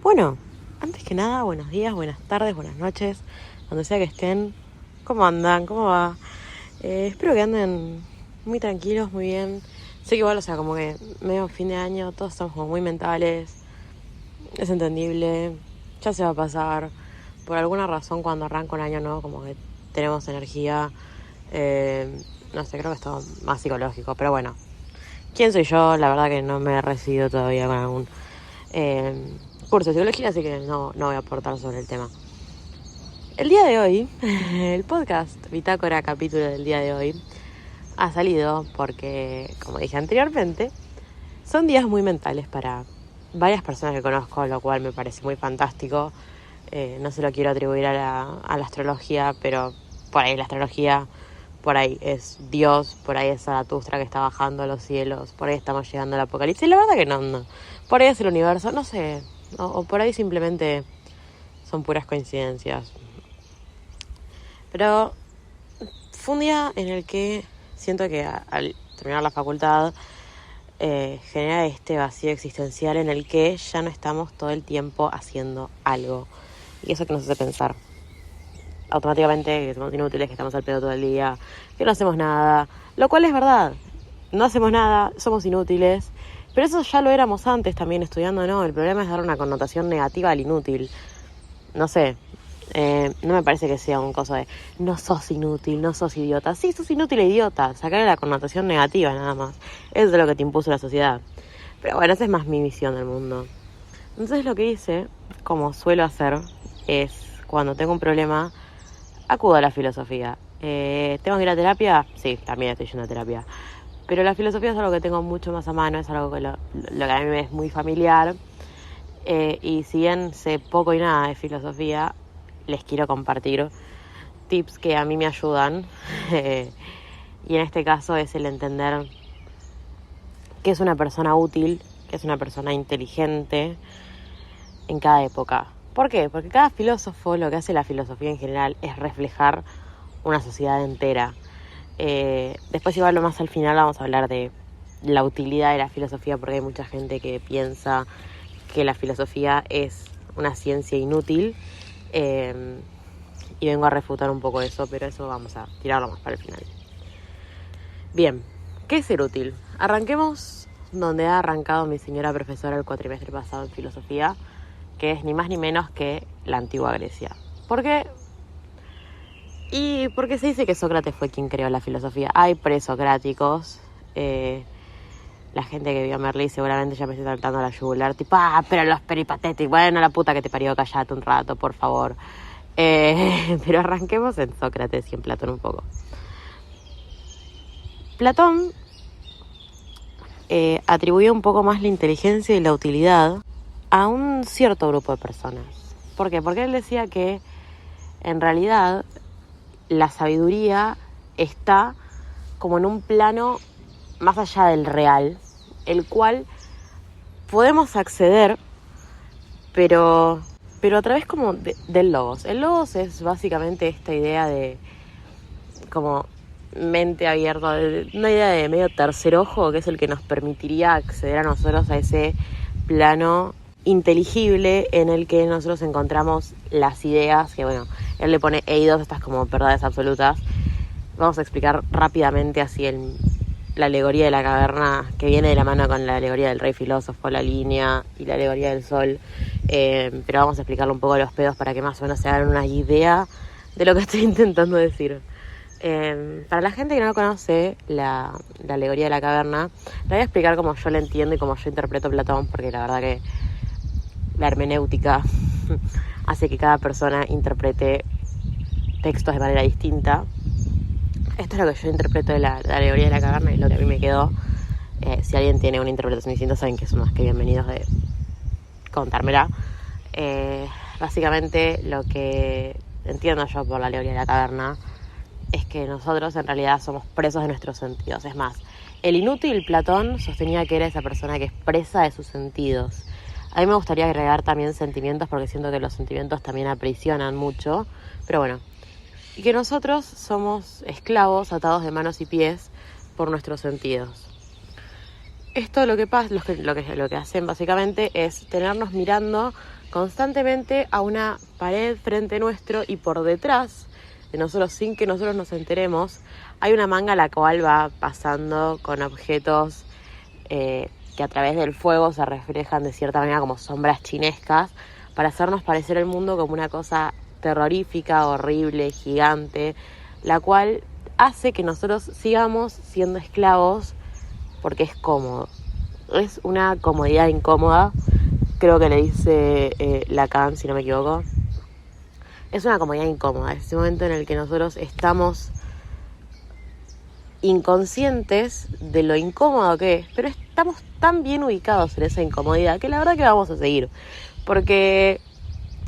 Bueno, antes que nada, buenos días, buenas tardes, buenas noches, donde sea que estén. ¿Cómo andan? ¿Cómo va? Espero que anden muy tranquilos, muy bien. Sé que igual, como que medio fin de año, todos estamos como muy mentales. Es entendible, ya se va a pasar. Por alguna razón, cuando arranca un año nuevo, como que tenemos energía. No sé, creo que es todo más psicológico, pero bueno. ¿Quién soy yo? La verdad que no me he recibido todavía con algún curso de psicología, así que no voy a aportar sobre el tema. El día de hoy, el podcast Bitácora capítulo del día de hoy ha salido porque, como dije anteriormente, son días muy mentales para varias personas que conozco, lo cual me parece muy fantástico. No se lo quiero atribuir a la astrología, pero por ahí la astrología, por ahí es Dios, por ahí es Zaratustra que está bajando a los cielos, por ahí estamos llegando al apocalipsis. La verdad que no. Por ahí es el universo, no sé, o por ahí simplemente son puras coincidencias. Pero fue un día en el que siento que al terminar la facultad genera este vacío existencial en el que ya no estamos todo el tiempo haciendo algo. Y eso que nos hace pensar automáticamente que somos inútiles, que estamos al pedo todo el día, que no hacemos nada, lo cual es verdad. No hacemos nada, somos inútiles, pero eso ya lo éramos antes también estudiando, ¿no? El problema es dar una connotación negativa al inútil. No sé, no me parece que sea un coso de no sos inútil, no sos idiota. Sí, sos inútil e idiota, sacarle la connotación negativa nada más. Eso es lo que te impuso la sociedad. Pero bueno, esa es más mi visión del mundo. Entonces lo que hice, como suelo hacer, es cuando tengo un problema, acudo a la filosofía. ¿Tengo que ir a terapia? Sí, también estoy yendo a terapia. Pero la filosofía es algo que tengo mucho más a mano, es algo que lo que a mí me es muy familiar. Y si bien sé poco y nada de filosofía, les quiero compartir tips que a mí me ayudan. Y en este caso es el entender qué es una persona útil, qué es una persona inteligente en cada época. ¿Por qué? Porque cada filósofo, lo que hace la filosofía en general es reflejar una sociedad entera. Después igual lo más al final vamos a hablar de la utilidad de la filosofía, porque hay mucha gente que piensa que la filosofía es una ciencia inútil, y vengo a refutar un poco eso, pero eso vamos a tirarlo más para el final. Bien, ¿qué es ser útil? Arranquemos donde ha arrancado mi señora profesora el cuatrimestre pasado en filosofía, que es ni más ni menos que la antigua Grecia. ¿Por qué? Y porque se dice que Sócrates fue quien creó la filosofía. Hay presocráticos, la gente que vio a Merlí seguramente ya me está saltando la yugular, tipo, pero los peripatéticos, bueno, la puta que te parió, callate un rato, por favor. Pero arranquemos en Sócrates y en Platón un poco. Platón atribuyó un poco más la inteligencia y la utilidad a un cierto grupo de personas. ¿Por qué? Porque él decía que en realidad la sabiduría está como en un plano más allá del real, el cual podemos acceder, pero a través como del logos. El logos es básicamente esta idea de como mente abierta, una idea de medio tercer ojo, que es el que nos permitiría acceder a nosotros a ese plano inteligible en el que nosotros encontramos las ideas, que bueno, él le pone eidos, estas como verdades absolutas. Vamos a explicar rápidamente así la alegoría de la caverna, que viene de la mano con la alegoría del rey filósofo, la línea y la alegoría del sol, pero vamos a explicarle un poco los pedos para que más o menos se hagan una idea de lo que estoy intentando decir. Para la gente que no conoce la alegoría de la caverna, le voy a explicar cómo yo la entiendo y cómo yo interpreto Platón, porque la verdad que la hermenéutica hace que cada persona interprete textos de manera distinta. Esto es lo que yo interpreto de la alegoría de la caverna y lo que a mí me quedó. Si alguien tiene una interpretación distinta, saben que son más que bienvenidos de contármela. Básicamente lo que entiendo yo por la alegoría de la caverna es que nosotros en realidad somos presos de nuestros sentidos. Es más, el inútil Platón sostenía que era esa persona que es presa de sus sentidos. A mí me gustaría agregar también sentimientos, porque siento que los sentimientos también aprisionan mucho, pero bueno. Y que nosotros somos esclavos atados de manos y pies por nuestros sentidos. Esto lo que pasa, lo que hacen básicamente es tenernos mirando constantemente a una pared frente nuestro y por detrás de nosotros, sin que nosotros nos enteremos, hay una manga la cual va pasando con objetos que a través del fuego se reflejan de cierta manera como sombras chinescas para hacernos parecer el mundo como una cosa terrorífica, horrible, gigante, la cual hace que nosotros sigamos siendo esclavos porque es cómodo. Es una comodidad incómoda, creo que le dice Lacan, si no me equivoco. Es una comodidad incómoda, es ese momento en el que nosotros estamos inconscientes de lo incómodo que es, pero estamos tan bien ubicados en esa incomodidad que la verdad que vamos a seguir, porque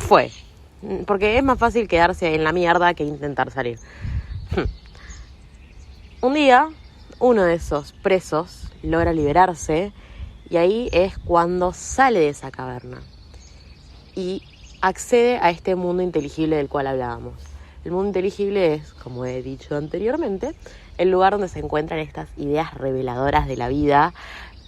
es más fácil quedarse en la mierda que intentar salir. Un día, uno de esos presos logra liberarse y ahí es cuando sale de esa caverna y accede a este mundo inteligible del cual hablábamos. El mundo inteligible es, como he dicho anteriormente, el lugar donde se encuentran estas ideas reveladoras de la vida,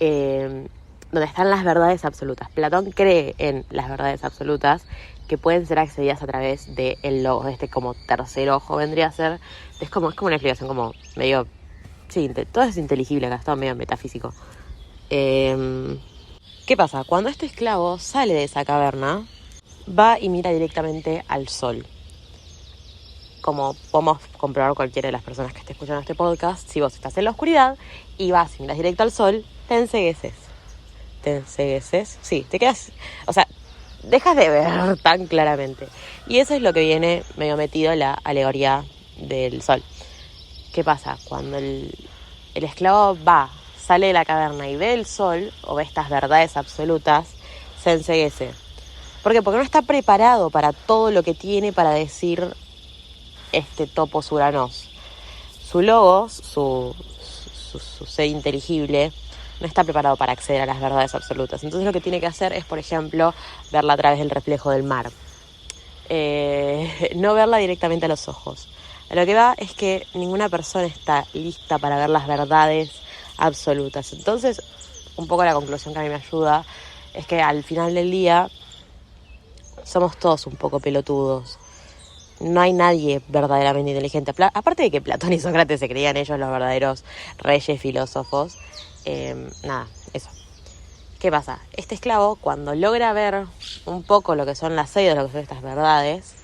donde están las verdades absolutas. Platón cree en las verdades absolutas que pueden ser accedidas a través del logos, de este como tercer ojo vendría a ser. Es como una explicación como medio... Sí, todo es inteligible acá, está medio metafísico. ¿Qué pasa? Cuando este esclavo sale de esa caverna, va y mira directamente al sol. Como podemos comprobar cualquiera de las personas que esté escuchando este podcast, si vos estás en la oscuridad y vas y miras directo al sol, te encegueces. Sí, te quedas... O sea, dejas de ver tan claramente. Y eso es lo que viene medio metido en la alegoría del sol. ¿Qué pasa? Cuando el esclavo sale de la caverna y ve el sol, o ve estas verdades absolutas, se enceguece. ¿Por qué? Porque no está preparado para todo lo que tiene para decir este topos uranos. Su logos, su ser inteligible, no está preparado para acceder a las verdades absolutas. Entonces lo que tiene que hacer es, por ejemplo, verla a través del reflejo del mar. No verla directamente a los ojos. A lo que va es que ninguna persona está lista para ver las verdades absolutas. Entonces, un poco la conclusión que a mí me ayuda es que al final del día somos todos un poco pelotudos. No hay nadie verdaderamente inteligente. Aparte de que Platón y Sócrates se creían ellos los verdaderos reyes filósofos. Eso. ¿Qué pasa? Este esclavo, cuando logra ver un poco lo que son las seis de lo que son estas verdades,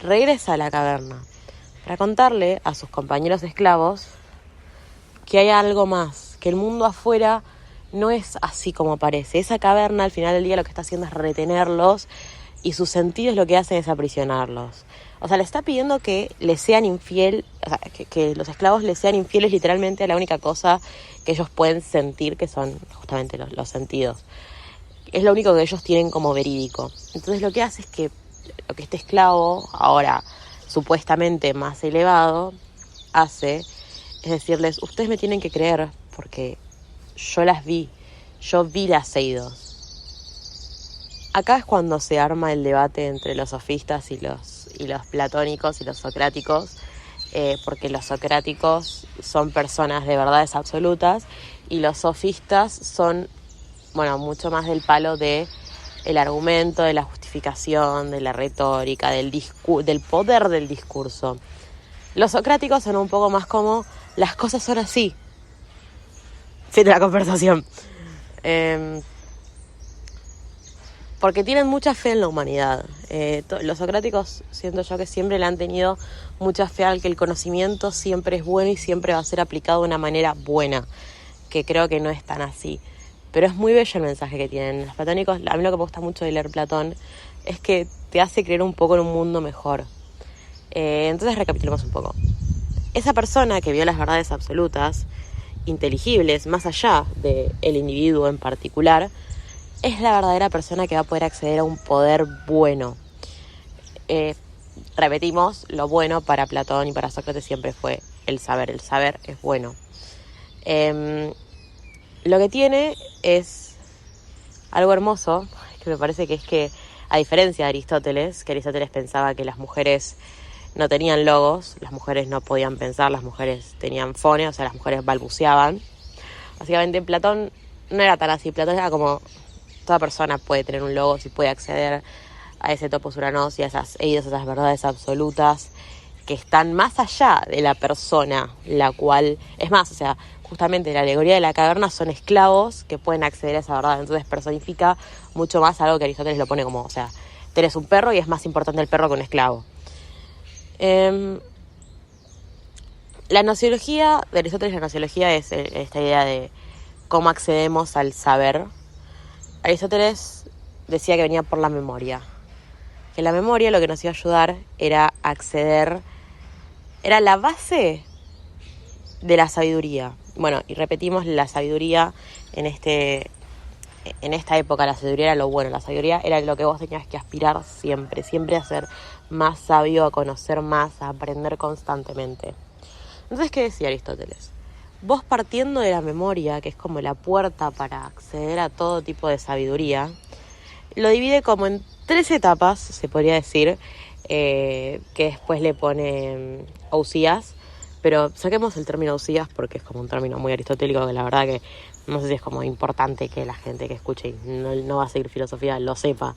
regresa a la caverna para contarle a sus compañeros esclavos que hay algo más, que el mundo afuera no es así como parece. Esa caverna al final del día lo que está haciendo es retenerlos y sus sentidos lo que hacen es aprisionarlos. O sea, le está pidiendo que les sean infiel, o sea, que los esclavos les sean infieles literalmente a la única cosa que ellos pueden sentir, que son justamente los sentidos. Es lo único que ellos tienen como verídico. Entonces lo que hace es que lo que este esclavo, ahora supuestamente más elevado, hace es decirles, ustedes me tienen que creer porque yo vi las Seidos. Acá es cuando se arma el debate entre los sofistas y los platónicos y los socráticos, porque los socráticos son personas de verdades absolutas y los sofistas son, mucho más del palo de el argumento, de la justificación, de la retórica, del poder del discurso. Los socráticos son un poco más como, las cosas son así. Fin de la conversación. Porque tienen mucha fe en la humanidad. Los socráticos, siento yo que siempre le han tenido mucha fe al que el conocimiento siempre es bueno y siempre va a ser aplicado de una manera buena, que creo que no es tan así. Pero es muy bello el mensaje que tienen. Los platónicos, a mí lo que me gusta mucho de leer Platón es que te hace creer un poco en un mundo mejor. Entonces recapitulemos un poco. Esa persona que vio las verdades absolutas, inteligibles, más allá del individuo en particular, es la verdadera persona que va a poder acceder a un poder bueno. Repetimos, lo bueno para Platón y para Sócrates siempre fue el saber. El saber es bueno. Lo que tiene es algo hermoso, que me parece que es que, a diferencia de Aristóteles, que Aristóteles pensaba que las mujeres no tenían logos, las mujeres no podían pensar, las mujeres tenían fone, o sea, las mujeres balbuceaban. Básicamente Platón no era tan así, Platón era como toda persona puede tener un logos y puede acceder a ese topos uranos y a esas verdades absolutas que están más allá de la persona, la cual, es más, o sea, justamente la alegoría de la caverna son esclavos que pueden acceder a esa verdad, entonces personifica mucho más algo que Aristóteles lo pone como, o sea, tenés un perro y es más importante el perro que un esclavo. La gnoseología de Aristóteles, la gnoseología es esta idea de cómo accedemos al saber. Aristóteles decía que venía por la memoria, que la memoria lo que nos iba a ayudar era acceder, era la base de la sabiduría. Bueno, y repetimos, la sabiduría en esta época, la sabiduría era lo bueno, la sabiduría era lo que vos tenías que aspirar siempre, siempre a ser más sabio, a conocer más, a aprender constantemente. Entonces, ¿qué decía Aristóteles? Vos partiendo de la memoria, que es como la puerta para acceder a todo tipo de sabiduría, lo divide como en 3 etapas, se podría decir, que después le pone Ausías, pero saquemos el término Ausías porque es como un término muy aristotélico que la verdad que no sé si es como importante que la gente que escuche y no va a seguir filosofía lo sepa.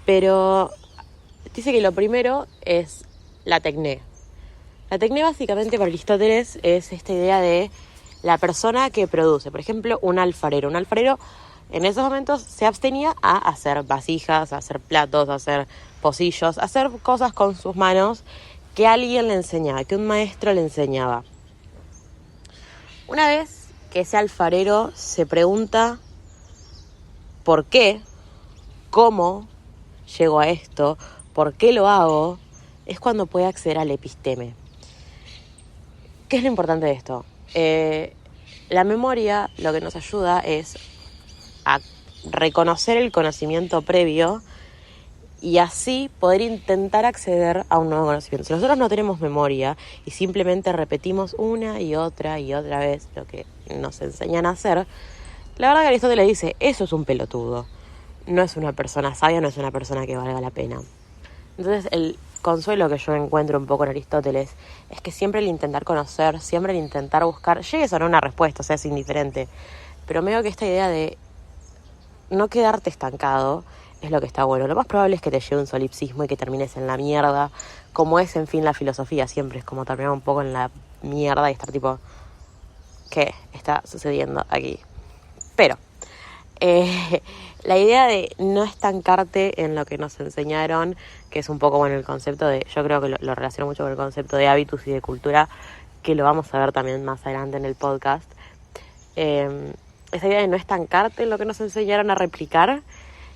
Pero dice que lo primero es la tecné. La tecné básicamente para Aristóteles es esta idea de la persona que produce. Por ejemplo, un alfarero. Un alfarero en esos momentos se abstenía a hacer vasijas, a hacer platos, a hacer pocillos, a hacer cosas con sus manos que alguien le enseñaba, que un maestro le enseñaba. Una vez que ese alfarero se pregunta por qué, cómo llego a esto, por qué lo hago, es cuando puede acceder al episteme. ¿Qué es lo importante de esto? La memoria lo que nos ayuda es a reconocer el conocimiento previo y así poder intentar acceder a un nuevo conocimiento. Si nosotros no tenemos memoria y simplemente repetimos una y otra vez lo que nos enseñan a hacer, la verdad que Aristóteles dice, eso es un pelotudo. No es una persona sabia, no es una persona que valga la pena. Entonces el consuelo que yo encuentro un poco en Aristóteles es que siempre el intentar conocer, siempre el intentar buscar, llegues a no una respuesta, o sea, es indiferente, pero me veo que esta idea de no quedarte estancado es lo que está bueno. Lo más probable es que te lleve un solipsismo y que termines en la mierda, como es en fin la filosofía, siempre es como terminar un poco en la mierda y estar tipo, ¿qué está sucediendo aquí? Pero la idea de no estancarte en lo que nos enseñaron, que es un poco bueno el concepto de, yo creo que lo relaciono mucho con el concepto de hábitus y de cultura, que lo vamos a ver también más adelante en el podcast. Esa idea de no estancarte en lo que nos enseñaron a replicar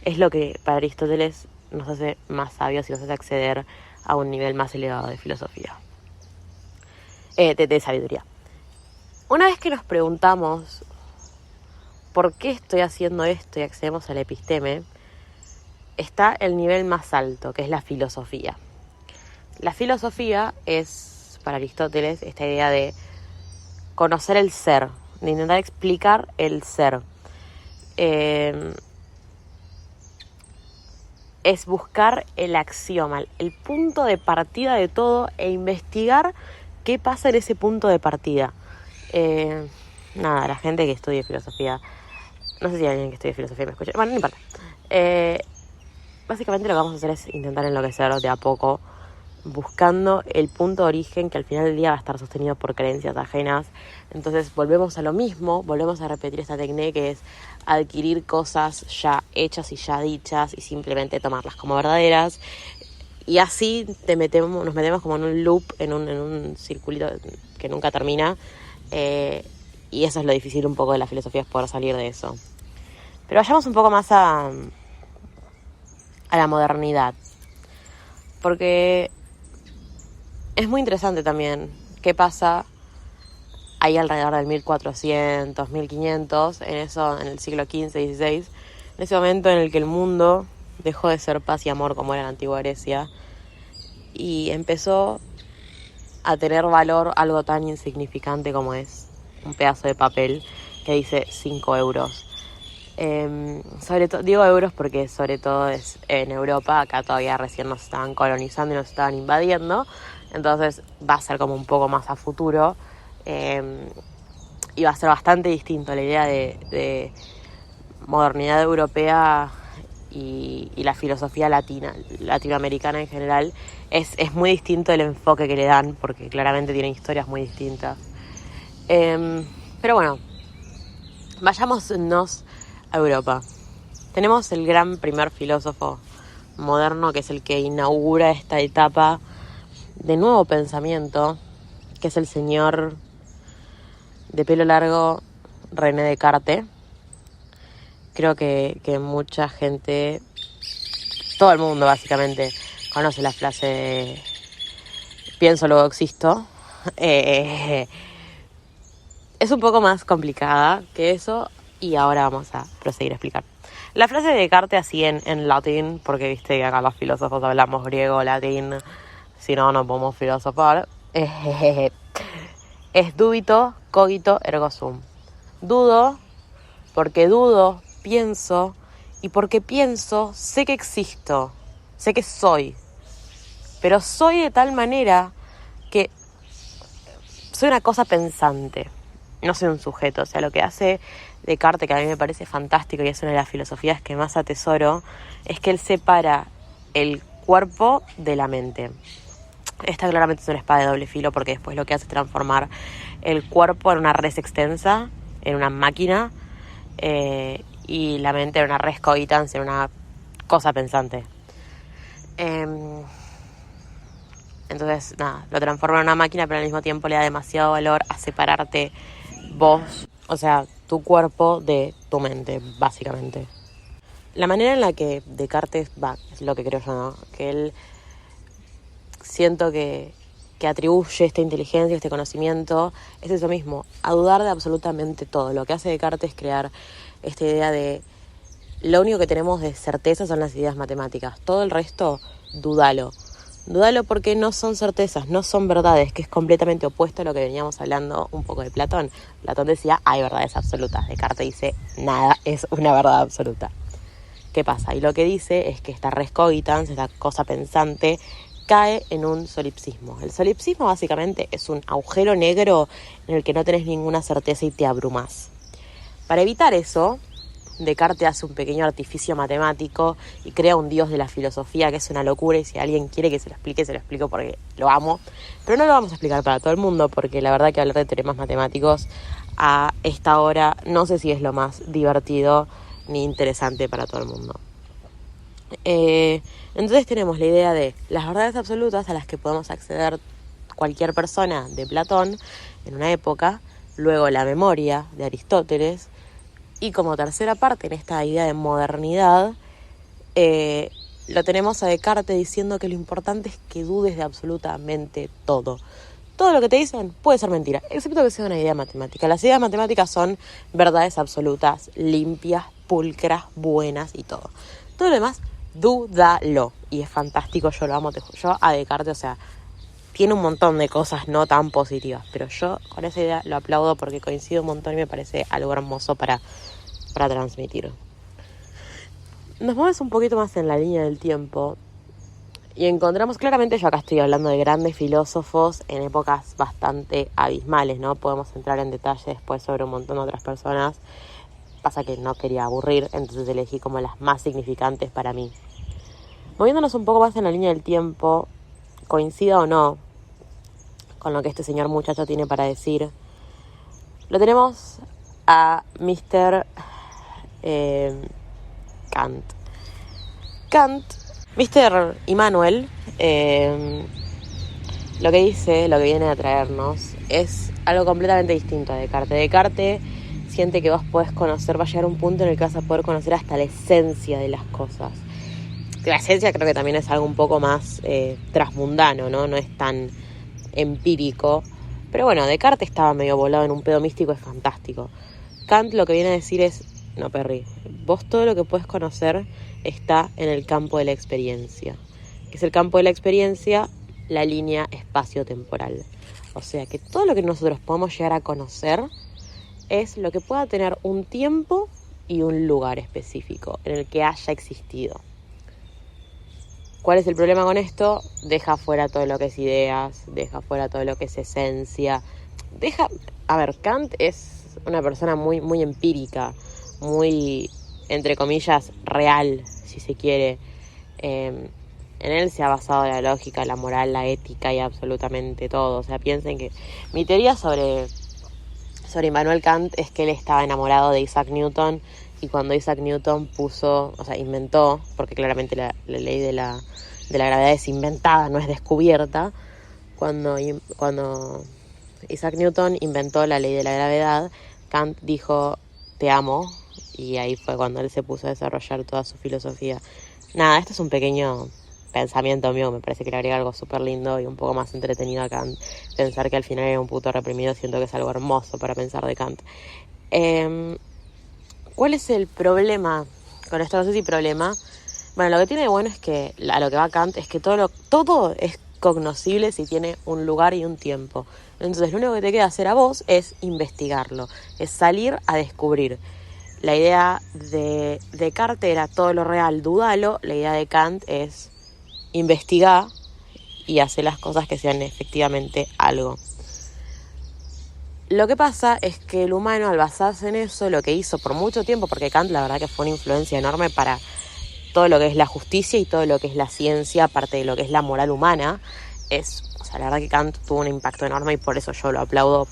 es lo que para Aristóteles nos hace más sabios y nos hace acceder a un nivel más elevado de filosofía, de sabiduría. Una vez que nos preguntamos ¿por qué estoy haciendo esto? Y accedemos al episteme, está el nivel más alto, que es la filosofía. La filosofía es, para Aristóteles, esta idea de conocer el ser, de intentar explicar el ser. Es buscar el axioma, el punto de partida de todo e investigar qué pasa en ese punto de partida. La gente que estudie filosofía, no sé si hay alguien que estudie filosofía me escucha, bueno, no importa. Básicamente lo que vamos a hacer es intentar enloquecer de a poco, buscando el punto de origen que al final del día va a estar sostenido por creencias ajenas. Entonces volvemos a lo mismo, volvemos a repetir esta técnica que es adquirir cosas ya hechas y ya dichas y simplemente tomarlas como verdaderas. Y así nos metemos como en un loop, en un circulito que nunca termina. Y eso es lo difícil un poco de la filosofía, es poder salir de eso. Pero vayamos un poco más a la modernidad. Porque es muy interesante también qué pasa ahí alrededor del 1400, 1500, en el siglo XV, XVI, en ese momento en el que el mundo dejó de ser paz y amor como era en la antigua Grecia y empezó a tener valor algo tan insignificante como es un pedazo de papel que dice 5 euros. Sobre todo, digo euros porque sobre todo es en Europa, acá todavía recién nos estaban colonizando y nos estaban invadiendo, entonces va a ser como un poco más a futuro y va a ser bastante distinto la idea de modernidad europea y la filosofía latinoamericana en general, es muy distinto el enfoque que le dan, porque claramente tienen historias muy distintas. Pero bueno, vayámonos a Europa. Tenemos el gran primer filósofo moderno, que es el que inaugura esta etapa de nuevo pensamiento, que es el señor de pelo largo René Descartes. Creo que mucha gente, todo el mundo básicamente, conoce la frase de pienso luego existo. Es un poco más complicada que eso y ahora vamos a proseguir a explicar. La frase de Descartes así en latín, porque viste que acá los filósofos hablamos griego, latín, si no, no podemos filosofar. Es dubito, cogito, ergo sum. Dudo, porque dudo, pienso, y porque pienso, sé que existo, sé que soy. Pero soy de tal manera que soy una cosa pensante, no soy un sujeto. O sea, lo que hace Descartes, que a mí me parece fantástico y es una de las filosofías que más atesoro, es que él separa el cuerpo de la mente. Esta claramente es una espada de doble filo, porque después lo que hace es transformar el cuerpo en una res extensa, en una máquina, y la mente en una res cogitans, en una cosa pensante. Entonces, nada, lo transforma en una máquina, pero al mismo tiempo le da demasiado valor a separarte vos, o sea, tu cuerpo de tu mente, básicamente. La manera en la que Descartes es lo que creo yo, ¿no? Que él siento que atribuye esta inteligencia, este conocimiento, es eso mismo, a dudar de absolutamente todo. Lo que hace Descartes es crear esta idea de lo único que tenemos de certeza son las ideas matemáticas. Todo el resto, dúdalo. Dúdalo porque no son certezas, no son verdades, que es completamente opuesto a lo que veníamos hablando un poco de Platón. Platón decía, hay verdades absolutas. Descartes dice, nada es una verdad absoluta. ¿Qué pasa? Y lo que dice es que esta res cogitans, esta cosa pensante, cae en un solipsismo. El solipsismo básicamente es un agujero negro en el que no tenés ninguna certeza y te abrumás. Para evitar eso, Descartes hace un pequeño artificio matemático y crea un dios de la filosofía, que es una locura, y si alguien quiere que se lo explico porque lo amo. Pero no lo vamos a explicar para todo el mundo, porque la verdad que hablar de temas matemáticos a esta hora no sé si es lo más divertido ni interesante para todo el mundo. Entonces tenemos la idea de las verdades absolutas a las que podemos acceder cualquier persona de Platón en una época, luego la memoria de Aristóteles, y como tercera parte en esta idea de modernidad, lo tenemos a Descartes diciendo que lo importante es que dudes de absolutamente todo. Todo lo que te dicen puede ser mentira, excepto que sea una idea matemática. Las ideas matemáticas son verdades absolutas, limpias, pulcras, buenas y todo. Todo lo demás, dúdalo. Y es fantástico, yo lo amo. Yo a Descartes, o sea, tiene un montón de cosas no tan positivas, pero yo con esa idea lo aplaudo porque coincido un montón y me parece algo hermoso para transmitir. Nos movemos un poquito más en la línea del tiempo y encontramos, claramente yo acá estoy hablando de grandes filósofos en épocas bastante abismales, ¿no? Podemos entrar en detalle después sobre un montón de otras personas. Pasa que no quería aburrir, entonces elegí como las más significantes para mí. Moviéndonos un poco más en la línea del tiempo, coincida o no con lo que este señor muchacho tiene para decir, lo tenemos a Mr. Kant. Mr. Immanuel, lo que dice, lo que viene a traernos, es algo completamente distinto a Descartes. Descartes siente que vos podés conocer, va a llegar un punto en el que vas a poder conocer hasta la esencia de las cosas. La esencia creo que también es algo un poco más transmundano, ¿no? No es tan empírico. Pero bueno, Descartes estaba medio volado en un pedo místico, es fantástico. Kant lo que viene a decir es, no, Perry, vos todo lo que puedes conocer está en el campo de la experiencia. ¿Qué es el campo de la experiencia? La línea espacio-temporal. O sea que todo lo que nosotros podemos llegar a conocer es lo que pueda tener un tiempo y un lugar específico en el que haya existido. ¿Cuál es el problema con esto? Deja fuera todo lo que es ideas, deja fuera todo lo que es esencia. A ver, Kant es una persona muy, muy empírica, muy entre comillas, real, si se quiere. En él se ha basado la lógica, la moral, la ética y absolutamente todo. O sea, piensen que mi teoría sobre Immanuel Kant es que él estaba enamorado de Isaac Newton, y cuando Isaac Newton inventó, porque claramente la ley de la gravedad es inventada, no es descubierta, cuando Isaac Newton inventó la ley de la gravedad, Kant dijo, te amo, y ahí fue cuando él se puso a desarrollar toda su filosofía. Nada, esto es un pequeño pensamiento mío, me parece que le agrega algo súper lindo y un poco más entretenido a Kant. Pensar que al final era un puto reprimido, siento que es algo hermoso para pensar de Kant. ¿Cuál es el problema con esto? No sé si problema. Bueno, lo que tiene de bueno es que a lo que va Kant es que todo es cognoscible si tiene un lugar y un tiempo. Entonces lo único que te queda hacer a vos es investigarlo, es salir a descubrir. La idea de Descartes era todo lo real, dúdalo. La idea de Kant es investigar y hacer las cosas que sean efectivamente algo. Lo que pasa es que el humano, al basarse en eso, lo que hizo por mucho tiempo, porque Kant la verdad que fue una influencia enorme para todo lo que es la justicia y todo lo que es la ciencia, aparte de lo que es la moral humana, la verdad que Kant tuvo un impacto enorme y por eso yo lo aplaudo,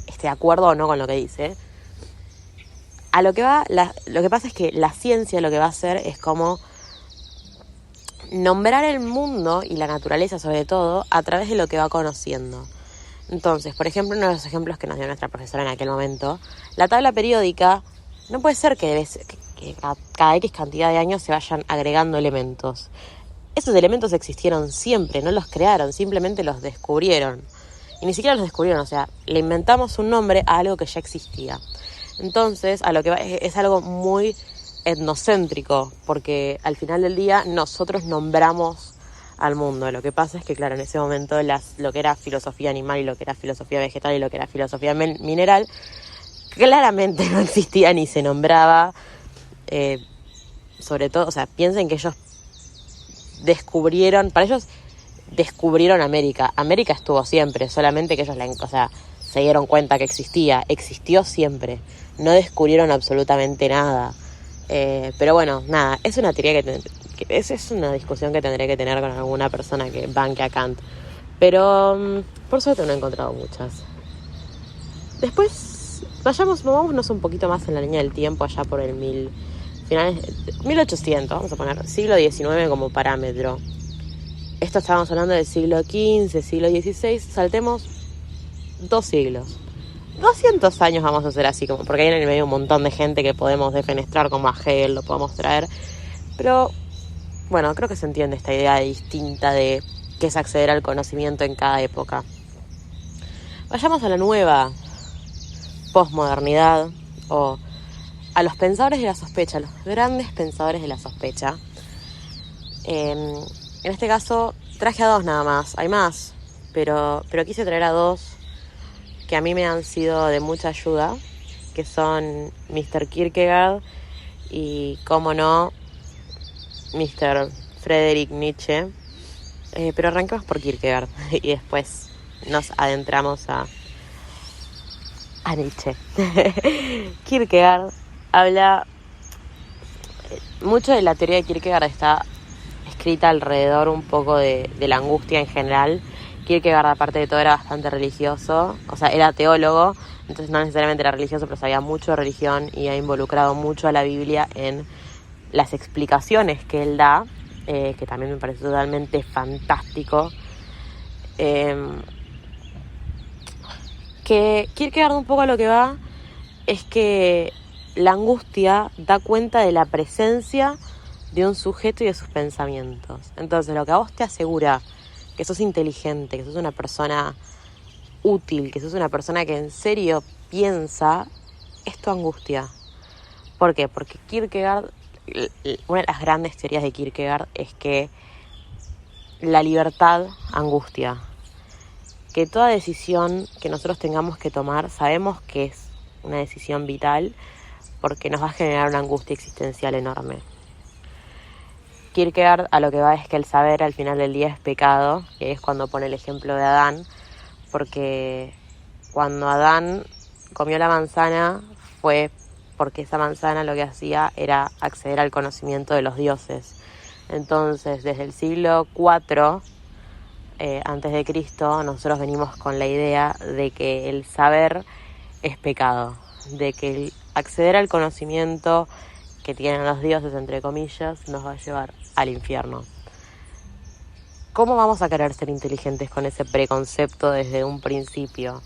esté de acuerdo o no con lo que dice. A lo que va, lo que pasa es que la ciencia lo que va a hacer es como nombrar el mundo y la naturaleza sobre todo a través de lo que va conociendo. Entonces, por ejemplo, uno de los ejemplos que nos dio nuestra profesora en aquel momento, la tabla periódica, no puede ser que cada X cantidad de años se vayan agregando elementos. Esos elementos existieron siempre, no los crearon, simplemente los descubrieron. Y ni siquiera los descubrieron, o sea, le inventamos un nombre a algo que ya existía. Entonces, a lo que va, es algo muy etnocéntrico, porque al final del día nosotros nombramos al mundo. Lo que pasa es que, claro, en ese momento lo que era filosofía animal y lo que era filosofía vegetal y lo que era filosofía mineral, claramente no existía ni se nombraba. Sobre todo, o sea, piensen que ellos descubrieron América. América estuvo siempre, solamente que ellos se dieron cuenta que existió siempre. No descubrieron absolutamente nada. Pero bueno, nada, es una teoría es una discusión que tendré que tener con alguna persona que banque a Kant. Pero por suerte no he encontrado muchas. Después, movámonos un poquito más en la línea del tiempo, allá por el 1800, vamos a poner siglo XIX como parámetro. Esto estábamos hablando del siglo XV, siglo XVI, saltemos 2 siglos. 200 años vamos a hacer así, como porque hay en el medio un montón de gente que podemos defenestrar, como a Hegel, lo podemos traer. Pero, bueno, creo que se entiende esta idea distinta de qué es acceder al conocimiento en cada época. Vayamos a la nueva posmodernidad, o a los pensadores de la sospecha, los grandes pensadores de la sospecha. En este caso traje a 2 nada más, hay más, pero quise traer a 2 que a mí me han sido de mucha ayuda, que son Mr. Kierkegaard y, como no, Mr. Friedrich Nietzsche. Pero arranquemos por Kierkegaard y después nos adentramos a Nietzsche. Kierkegaard habla mucho de la teoría de Kierkegaard, está escrita alrededor un poco de la angustia en general. Kierkegaard, aparte de todo, era bastante religioso, o sea, era teólogo, entonces no necesariamente era religioso, pero sabía mucho de religión y ha involucrado mucho a la Biblia en las explicaciones que él da, que también me parece totalmente fantástico. Que Kierkegaard un poco a lo que va es que la angustia da cuenta de la presencia de un sujeto y de sus pensamientos. Entonces, lo que a vos te asegura que sos inteligente, que sos una persona útil, que sos una persona que en serio piensa, es tu angustia. ¿Por qué? Porque Kierkegaard, una de las grandes teorías de Kierkegaard es que la libertad angustia. Que toda decisión que nosotros tengamos que tomar, sabemos que es una decisión vital porque nos va a generar una angustia existencial enorme. Kierkegaard a lo que va es que el saber al final del día es pecado, que es cuando pone el ejemplo de Adán, porque cuando Adán comió la manzana fue porque esa manzana lo que hacía era acceder al conocimiento de los dioses. Entonces, desde el siglo IV antes de Cristo, nosotros venimos con la idea de que el saber es pecado, de que el acceder al conocimiento que tienen los dioses, entre comillas, nos va a llevar al infierno. ¿Cómo vamos a querer ser inteligentes con ese preconcepto desde un principio?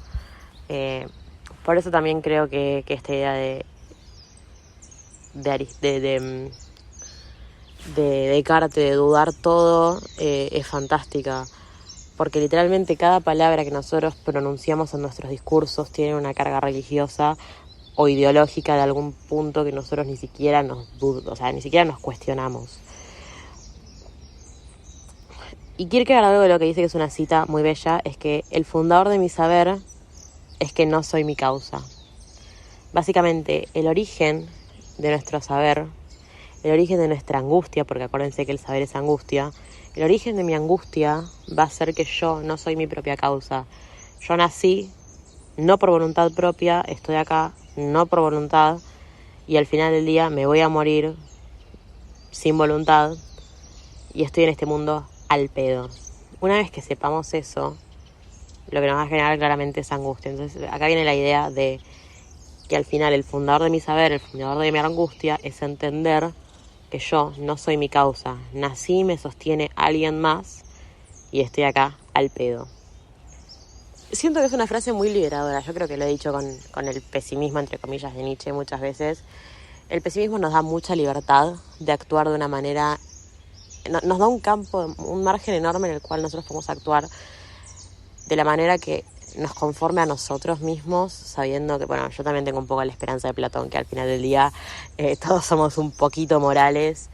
Por eso también creo que esta idea de Descartes, de dudar todo, es fantástica. Porque literalmente cada palabra que nosotros pronunciamos en nuestros discursos tiene una carga religiosa o ideológica de algún punto que nosotros ni siquiera nos cuestionamos. Y Kierkegaard, algo de lo que dice, que es una cita muy bella, es que el fundador de mi saber es que no soy mi causa. Básicamente, el origen de nuestro saber, el origen de nuestra angustia, porque acuérdense que el saber es angustia, el origen de mi angustia va a ser que yo no soy mi propia causa. Yo nací no por voluntad propia, estoy acá no por voluntad, y al final del día me voy a morir sin voluntad y estoy en este mundo al pedo. Una vez que sepamos eso, lo que nos va a generar claramente es angustia. Entonces acá viene la idea de que al final el fundador de mi saber, el fundador de mi angustia, es entender que yo no soy mi causa. Nací, me sostiene alguien más y estoy acá al pedo. Siento que es una frase muy liberadora. Yo creo que lo he dicho con el pesimismo, entre comillas, de Nietzsche muchas veces. El pesimismo nos da mucha libertad de actuar de una manera... Nos da un campo, un margen enorme en el cual nosotros podemos actuar de la manera que nos conforme a nosotros mismos, sabiendo que, bueno, yo también tengo un poco la esperanza de Platón, que al final del día todos somos un poquito morales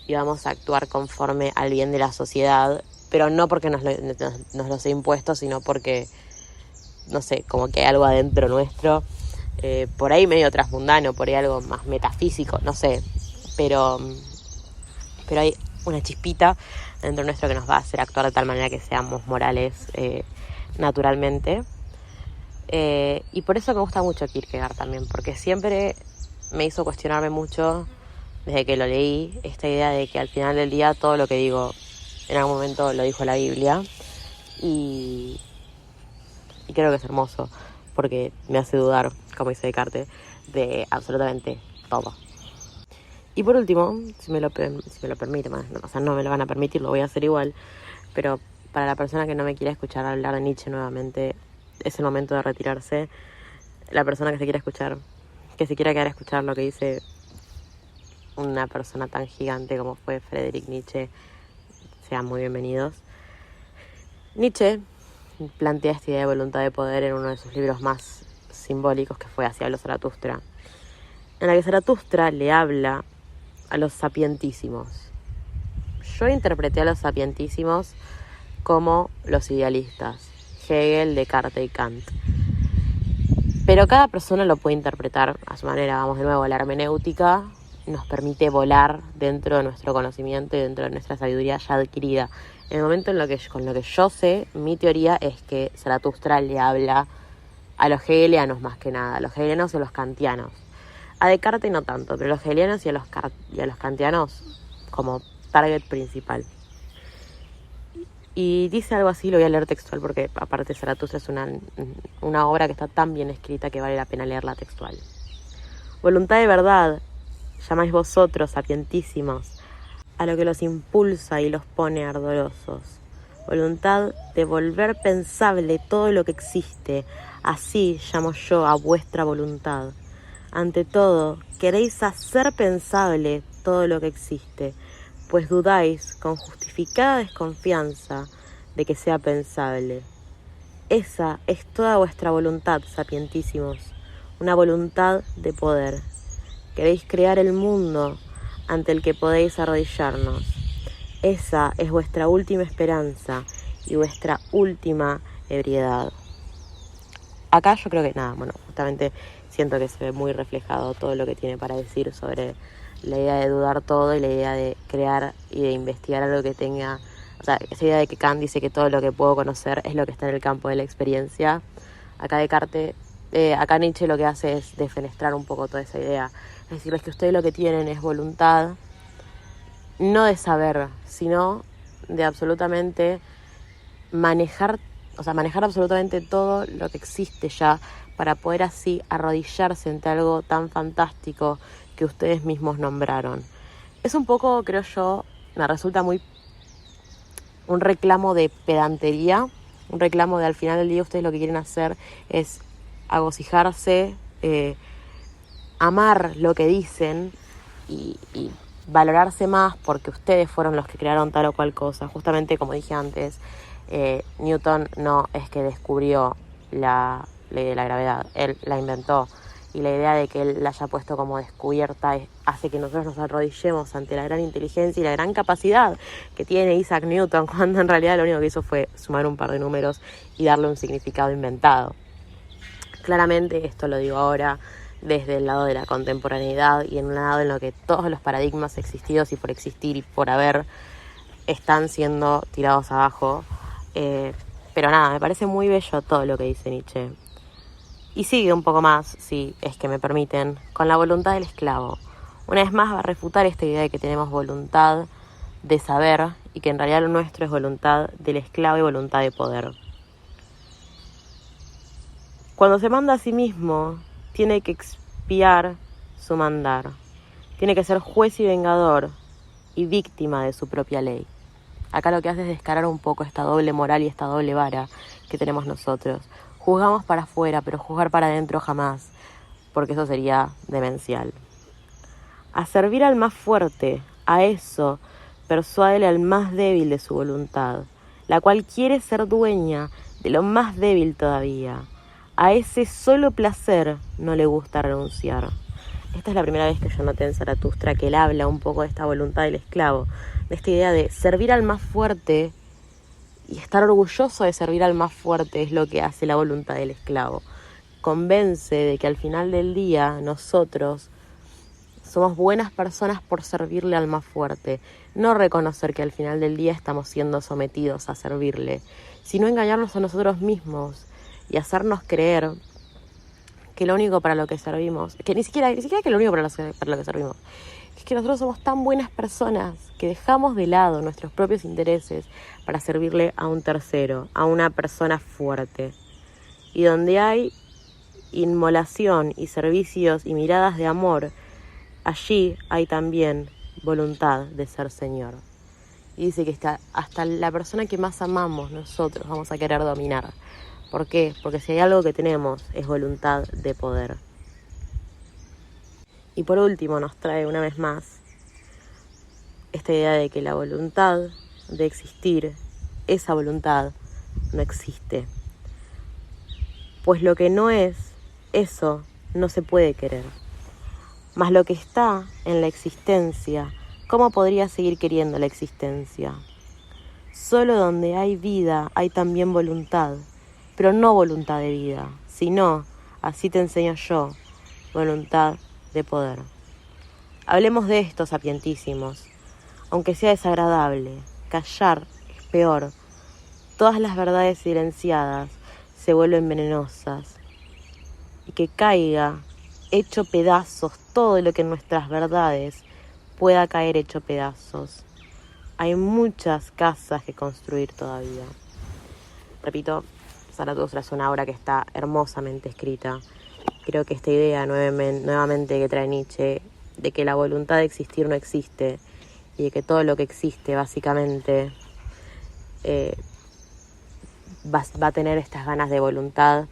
y vamos a actuar conforme al bien de la sociedad, pero no porque nos lo sea impuesto, sino porque, no sé, como que hay algo adentro nuestro, por ahí medio transmundano, por ahí algo más metafísico, no sé, pero hay una chispita dentro nuestro que nos va a hacer actuar de tal manera que seamos morales naturalmente. Y por eso me gusta mucho Kierkegaard también, porque siempre me hizo cuestionarme mucho, desde que lo leí, esta idea de que al final del día todo lo que digo en algún momento lo dijo la Biblia, y creo que es hermoso porque me hace dudar, como dice Descartes, de absolutamente todo. Y por último, si me lo permite, no me lo van a permitir, lo voy a hacer igual, pero para la persona que no me quiera escuchar hablar de Nietzsche nuevamente, es el momento de retirarse. La persona que se quiera quedar a escuchar lo que dice una persona tan gigante como fue Friedrich Nietzsche, sean muy bienvenidos. Nietzsche plantea esta idea de voluntad de poder en uno de sus libros más simbólicos, que fue Hacia los Zaratustra, en la que Zaratustra le habla a los sapientísimos. Yo interpreté a los sapientísimos como los idealistas, Hegel, Descartes y Kant. Pero cada persona lo puede interpretar a su manera. Vamos de nuevo, a la hermenéutica nos permite volar dentro de nuestro conocimiento y dentro de nuestra sabiduría ya adquirida. En el momento con lo que yo sé, mi teoría es que Zaratustra le habla a los hegelianos más que nada, a los hegelianos y a los kantianos. A Descartes no tanto, pero a los hegelianos y a los kantianos como target principal. Y dice algo así, lo voy a leer textual porque aparte Zaratustra es una obra que está tan bien escrita que vale la pena leerla textual. Voluntad de verdad, llamáis vosotros, sapientísimos, a lo que los impulsa y los pone ardorosos. Voluntad de volver pensable todo lo que existe, así llamo yo a vuestra voluntad. Ante todo, queréis hacer pensable todo lo que existe, pues dudáis con justificada desconfianza de que sea pensable. Esa es toda vuestra voluntad, sapientísimos, una voluntad de poder. Queréis crear el mundo ante el que podéis arrodillarnos. Esa es vuestra última esperanza y vuestra última ebriedad. Acá yo creo que justamente siento que se ve muy reflejado todo lo que tiene para decir sobre la idea de dudar todo y la idea de crear y de investigar algo que tenga... O sea, esa idea de que Kant dice que todo lo que puedo conocer es lo que está en el campo de la experiencia. Acá Descartes acá Nietzsche lo que hace es defenestrar un poco toda esa idea. Es decir, es que ustedes lo que tienen es voluntad, no de saber, sino de absolutamente manejar absolutamente todo lo que existe ya para poder así arrodillarse ante algo tan fantástico que ustedes mismos nombraron. Es un poco, creo yo, me resulta muy un reclamo de pedantería, un reclamo de al final del día ustedes lo que quieren hacer es agosijarse, amar lo que dicen y valorarse más porque ustedes fueron los que crearon tal o cual cosa. Justamente como dije antes, Newton no es que descubrió la ley de la gravedad, él la inventó. Y la idea de que él la haya puesto como descubierta hace que nosotros nos arrodillemos ante la gran inteligencia y la gran capacidad que tiene Isaac Newton, cuando en realidad lo único que hizo fue sumar un par de números y darle un significado inventado. Claramente esto lo digo ahora desde el lado de la contemporaneidad y en un lado en lo que todos los paradigmas existidos y por existir y por haber están siendo tirados abajo. Pero nada, me parece muy bello todo lo que dice Nietzsche. Y sigue un poco más, si es que me permiten, con la voluntad del esclavo. Una vez más va a refutar esta idea de que tenemos voluntad de saber y que en realidad lo nuestro es voluntad del esclavo y voluntad de poder. Cuando se manda a sí mismo, tiene que expiar su mandar. Tiene que ser juez y vengador y víctima de su propia ley. Acá lo que hace es descarar un poco esta doble moral y esta doble vara que tenemos nosotros. Juzgamos para afuera, pero juzgar para adentro jamás, porque eso sería demencial. A servir al más fuerte, a eso, persuádele al más débil de su voluntad, la cual quiere ser dueña de lo más débil todavía. A ese solo placer no le gusta renunciar. Esta es la primera vez que yo noté en Zaratustra que él habla un poco de esta voluntad del esclavo, de esta idea de servir al más fuerte y estar orgulloso de servir al más fuerte es lo que hace la voluntad del esclavo. Convence de que al final del día nosotros somos buenas personas por servirle al más fuerte. No reconocer que al final del día estamos siendo sometidos a servirle, sino engañarnos a nosotros mismos y hacernos creer que lo único para lo que servimos, que ni siquiera que lo único para lo que servimos, es que nosotros somos tan buenas personas que dejamos de lado nuestros propios intereses para servirle a un tercero, a una persona fuerte. Y donde hay inmolación y servicios y miradas de amor, allí hay también voluntad de ser Señor. Y dice que hasta la persona que más amamos nosotros vamos a querer dominar. ¿Por qué? Porque si hay algo que tenemos es voluntad de poder. Y por último nos trae una vez más esta idea de que la voluntad de existir, esa voluntad no existe. Pues lo que no es, eso no se puede querer. Mas lo que está en la existencia, ¿cómo podría seguir queriendo la existencia? Solo donde hay vida hay también voluntad, pero no voluntad de vida, sino, así te enseño yo, voluntad de poder. Hablemos de esto, sapientísimos. Aunque sea desagradable, callar es peor. Todas las verdades silenciadas se vuelven venenosas. Y que caiga hecho pedazos todo lo que en nuestras verdades pueda caer hecho pedazos. Hay muchas casas que construir todavía. Repito, Zaratustra es una obra que está hermosamente escrita. Creo que esta idea nuevamente que trae Nietzsche de que la voluntad de existir no existe y de que todo lo que existe básicamente va a tener estas ganas de voluntad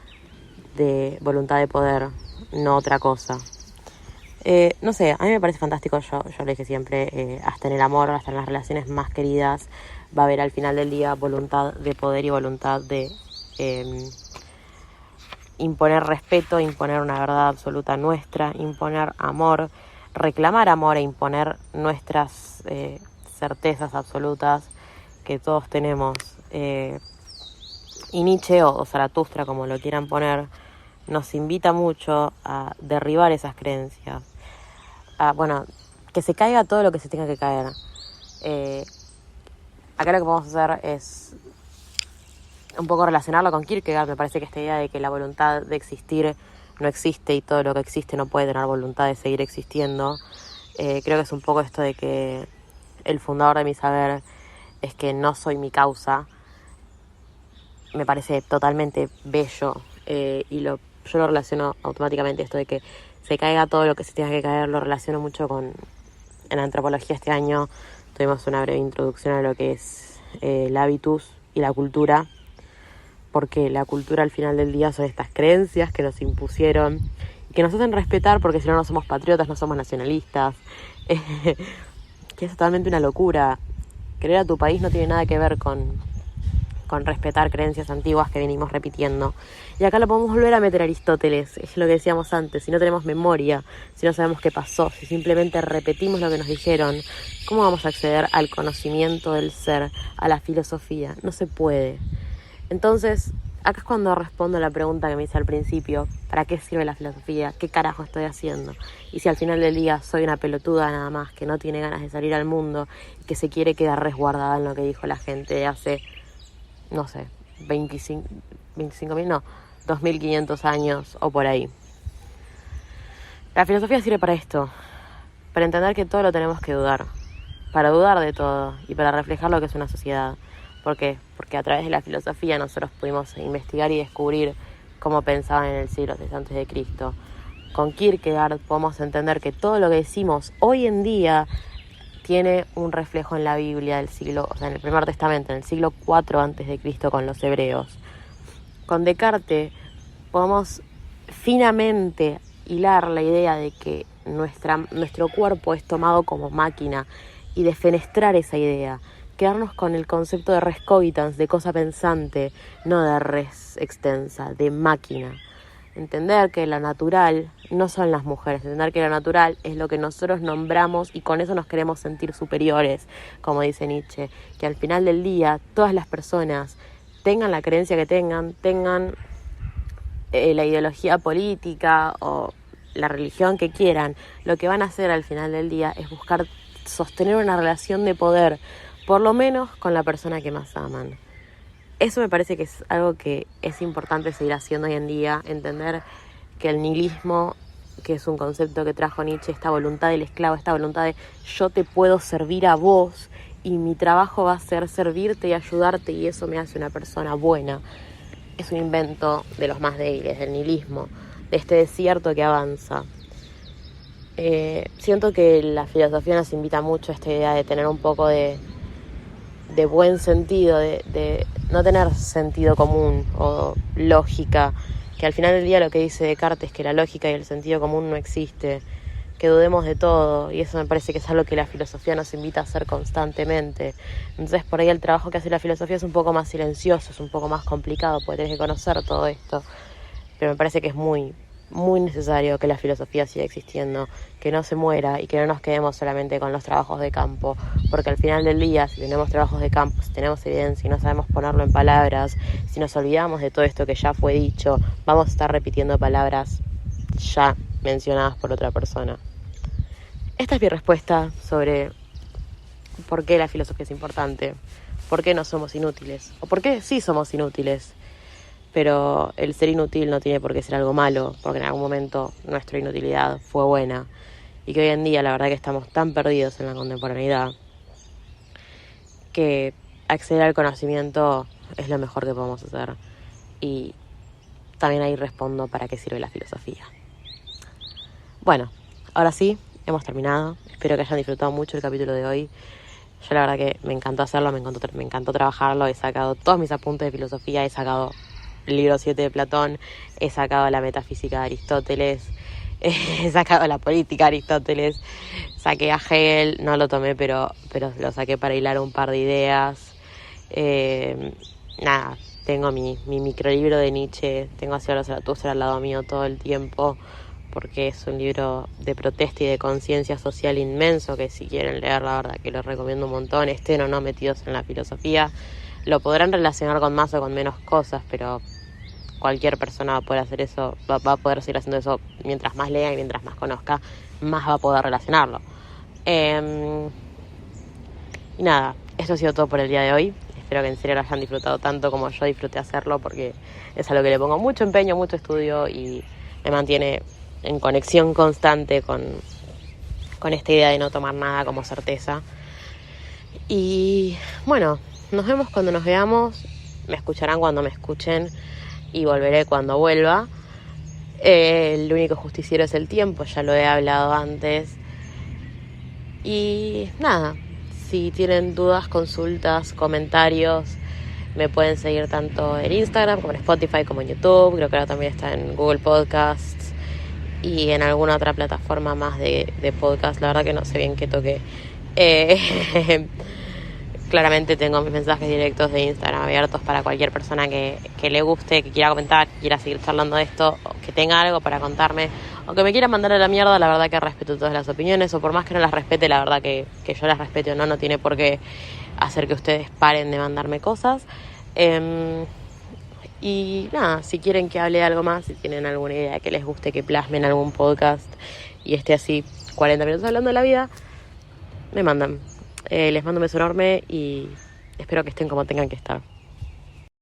de poder, no otra cosa. No sé, a mí me parece fantástico, yo lo dije siempre, hasta en el amor, hasta en las relaciones más queridas va a haber al final del día voluntad de poder y voluntad de imponer respeto, imponer una verdad absoluta nuestra, imponer amor, reclamar amor e imponer nuestras certezas absolutas que todos tenemos. Y Nietzsche o Zaratustra, como lo quieran poner, nos invita mucho a derribar esas creencias. Que se caiga todo lo que se tenga que caer. Acá lo que vamos a hacer es un poco relacionarlo con Kierkegaard. Me parece que esta idea de que la voluntad de existir no existe y todo lo que existe no puede tener voluntad de seguir existiendo, creo que es un poco esto de que el fundador de mi saber es que no soy mi causa. Me parece totalmente bello, yo lo relaciono automáticamente, esto de que se caiga todo lo que se tenga que caer, lo relaciono mucho con, en la antropología este año tuvimos una breve introducción a lo que es el hábitus y la cultura, porque la cultura al final del día son estas creencias que nos impusieron y que nos hacen respetar, porque si no, no somos patriotas, no somos nacionalistas, que es totalmente una locura. Querer a tu país no tiene nada que ver con respetar creencias antiguas que venimos repitiendo. Y acá lo podemos volver a meter a Aristóteles, es lo que decíamos antes. Si no tenemos memoria, si no sabemos qué pasó, si simplemente repetimos lo que nos dijeron, ¿cómo vamos a acceder al conocimiento del ser, a la filosofía? No se puede. Entonces, acá es cuando respondo a la pregunta que me hice al principio: ¿para qué sirve la filosofía? ¿Qué carajo estoy haciendo? Y si al final del día soy una pelotuda nada más, que no tiene ganas de salir al mundo y que se quiere quedar resguardada en lo que dijo la gente de hace, no sé, 25.000, no, 2.500 años o por ahí. La filosofía sirve para esto, para entender que todo lo tenemos que dudar, para dudar de todo y para reflejar lo que es una sociedad. ¿Por qué? Porque a través de la filosofía nosotros pudimos investigar y descubrir cómo pensaban en el siglo VI a.C. Con Kierkegaard podemos entender que todo lo que decimos hoy en día tiene un reflejo en la Biblia del siglo, o sea, en el Primer Testamento, en el siglo IV a.C. con los hebreos. Con Descartes podemos finamente hilar la idea de que nuestro cuerpo es tomado como máquina y defenestrar esa idea. Quedarnos con el concepto de res cogitans, de cosa pensante, no de res extensa, de máquina. Entender que lo natural no son las mujeres, entender que lo natural es lo que nosotros nombramos y con eso nos queremos sentir superiores, como dice Nietzsche, que al final del día todas las personas tengan la creencia que tengan la ideología política o la religión que quieran, lo que van a hacer al final del día es buscar sostener una relación de poder, por lo menos con la persona que más aman. Eso me parece que es algo que es importante seguir haciendo hoy en día, entender que el nihilismo, que es un concepto que trajo Nietzsche, esta voluntad del esclavo, esta voluntad de yo te puedo servir a vos y mi trabajo va a ser servirte y ayudarte y eso me hace una persona buena. Es un invento de los más débiles, del nihilismo, de este desierto que avanza. Siento que la filosofía nos invita mucho a esta idea de tener un poco de buen sentido, de no tener sentido común o lógica, que al final del día lo que dice Descartes es que la lógica y el sentido común no existe, que dudemos de todo, y eso me parece que es algo que la filosofía nos invita a hacer constantemente. Entonces por ahí el trabajo que hace la filosofía es un poco más silencioso, es un poco más complicado, porque tenés que conocer todo esto, pero me parece que es muy, muy necesario que la filosofía siga existiendo, que no se muera y que no nos quedemos solamente con los trabajos de campo, porque al final del día, si tenemos trabajos de campo, si tenemos evidencia y no sabemos ponerlo en palabras, si nos olvidamos de todo esto que ya fue dicho, vamos a estar repitiendo palabras ya mencionadas por otra persona. Esta es mi respuesta sobre por qué la filosofía es importante, por qué no somos inútiles, o por qué sí somos inútiles. Pero el ser inútil no tiene por qué ser algo malo, porque en algún momento nuestra inutilidad fue buena. Y que hoy en día la verdad que estamos tan perdidos en la contemporaneidad que acceder al conocimiento es lo mejor que podemos hacer. Y también ahí respondo para qué sirve la filosofía. Bueno, ahora sí, hemos terminado. Espero que hayan disfrutado mucho el capítulo de hoy. Yo la verdad que me encantó hacerlo, me encantó trabajarlo. He sacado todos mis apuntes de filosofía, he sacado el libro 7 de Platón, he sacado la metafísica de Aristóteles, he sacado la política de Aristóteles, saqué a Hegel, no lo tomé, pero lo saqué para hilar un par de ideas. Nada, tengo mi microlibro de Nietzsche, tengo a Zaratustra al lado mío todo el tiempo, porque es un libro de protesta y de conciencia social inmenso, que si quieren leer, la verdad que lo recomiendo un montón. Estén o no metidos en la filosofía, lo podrán relacionar con más o con menos cosas, pero cualquier persona va a poder hacer eso, va a poder seguir haciendo eso mientras más lea y mientras más conozca, más va a poder relacionarlo. Y nada, esto ha sido todo por el día de hoy. espero que en serio lo hayan disfrutado tanto como yo disfruté hacerlo, porque es algo que le pongo mucho empeño, mucho estudio y me mantiene en conexión constante con esta idea de no tomar nada como certeza. Y bueno, nos vemos cuando nos veamos, me escucharán cuando me escuchen y volveré cuando vuelva. El único justiciero es el tiempo, ya lo he hablado antes. Y nada, si tienen dudas, consultas, comentarios, me pueden seguir tanto en Instagram como en Spotify como en YouTube. Creo que ahora también está en Google Podcasts y en alguna otra plataforma más de podcast. La verdad que no sé bien qué toque. Claramente tengo mis mensajes directos de Instagram abiertos para cualquier persona que le guste, que quiera comentar, que quiera seguir charlando de esto, o que tenga algo para contarme, o que me quiera mandar a la mierda. La verdad que respeto todas las opiniones, o por más que no las respete, la verdad que yo las respete o no tiene por qué hacer que ustedes paren de mandarme cosas. Y nada, si quieren que hable de algo más, si tienen alguna idea que les guste que plasme en algún podcast y esté así 40 minutos hablando de la vida, me mandan. Les mando un beso enorme y espero que estén como tengan que estar.